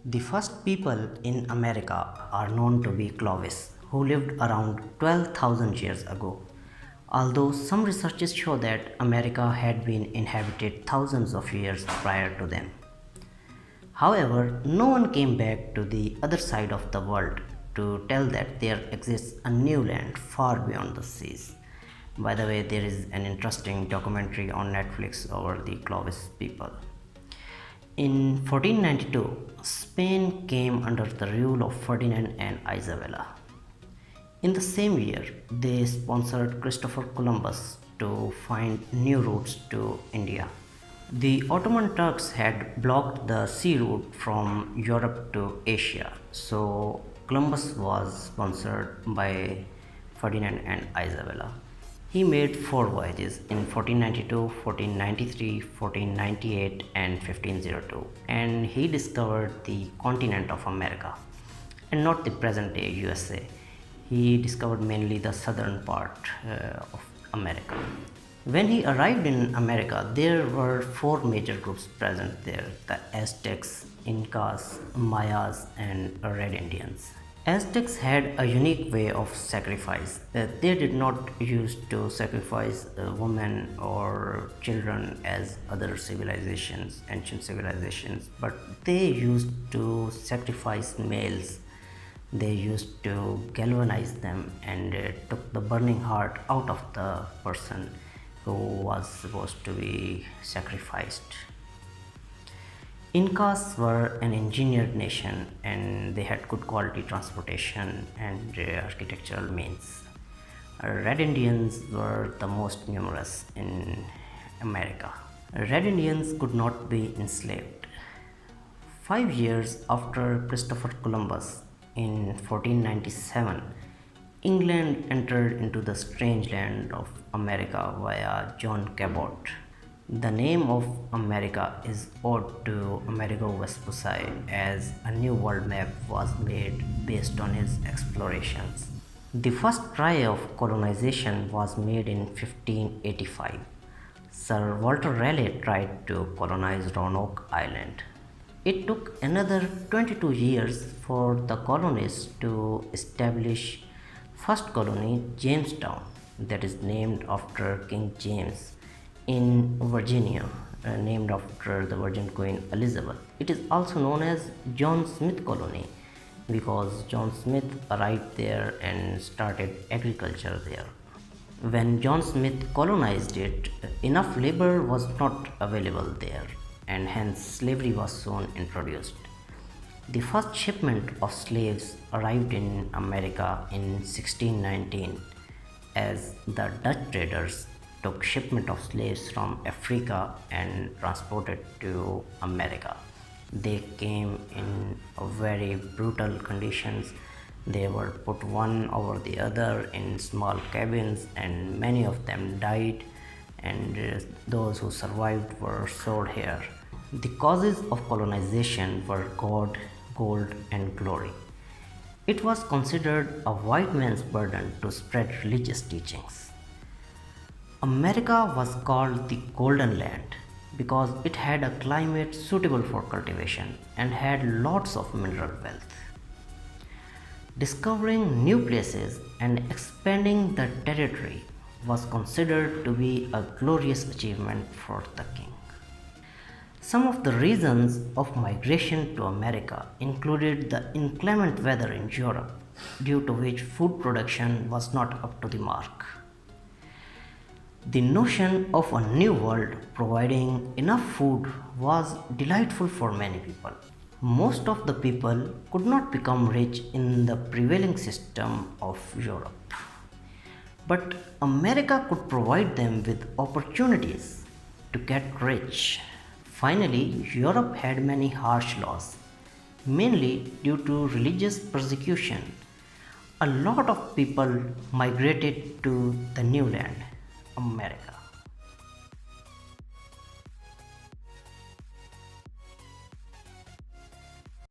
The first people in America are known to be Clovis, who lived around 12,000 years ago. Although some researches show that America had been inhabited thousands of years prior to them. However, no one came back to the other side of the world to tell that there exists a new land far beyond the seas. By the way, there is an interesting documentary on Netflix over the Clovis people. In 1492, Spain came under the rule of Ferdinand and Isabella. In the same year, they sponsored Christopher Columbus to find new routes to India. The Ottoman Turks had blocked the sea route from Europe to Asia, so Columbus was sponsored by Ferdinand and Isabella. He made four voyages in 1492, 1493, 1498 and 1502, and he discovered the continent of America and not the present day USA. He discovered mainly the southern part of America. When he arrived in America, there were four major groups present there: the Aztecs, Incas, Mayas, and Red Indians. Aztecs had a unique way of sacrifice. They did not used to sacrifice women or children as other civilizations, ancient civilizations, but they used to sacrifice males. They used to galvanize them and took the burning heart out of the person who was supposed to be sacrificed. Incas were an engineered nation and they had good quality transportation and architectural means. Red Indians were the most numerous in America. Red Indians could not be enslaved. 5 years after Christopher Columbus, in 1497, England entered into the strange land of America via John Cabot. The name of America is owed to Amerigo Vespucci, as a new world map was made based on his explorations. The first try of colonization was made in 1585. Sir Walter Raleigh tried to colonize Roanoke Island. It took another 22 years for the colonists to establish first colony, Jamestown, that is named after King James, in Virginia, named after the Virgin Queen Elizabeth. It is also known as John Smith Colony because John Smith arrived there and started agriculture there. When John Smith colonized it, enough labor was not available there, and hence slavery was soon introduced. The first shipment of slaves arrived in America in 1619, as the Dutch traders took shipment of slaves from Africa and transported to America. They came in very brutal conditions. They were put one over the other in small cabins, and many of them died, and those who survived were sold here. The causes of colonization were God, gold, and glory. It was considered a white man's burden to spread religious teachings. America was called the Golden Land because it had a climate suitable for cultivation and had lots of mineral wealth. Discovering new places and expanding the territory was considered to be a glorious achievement for the king. Some of the reasons of migration to America included the inclement weather in Europe, due to which food production was not up to the mark. The notion of a new world providing enough food was delightful for many people. Most of the people could not become rich in the prevailing system of Europe, but America could provide them with opportunities to get rich. Finally, Europe had many harsh laws, mainly due to religious persecution. A lot of people migrated to the new land, America.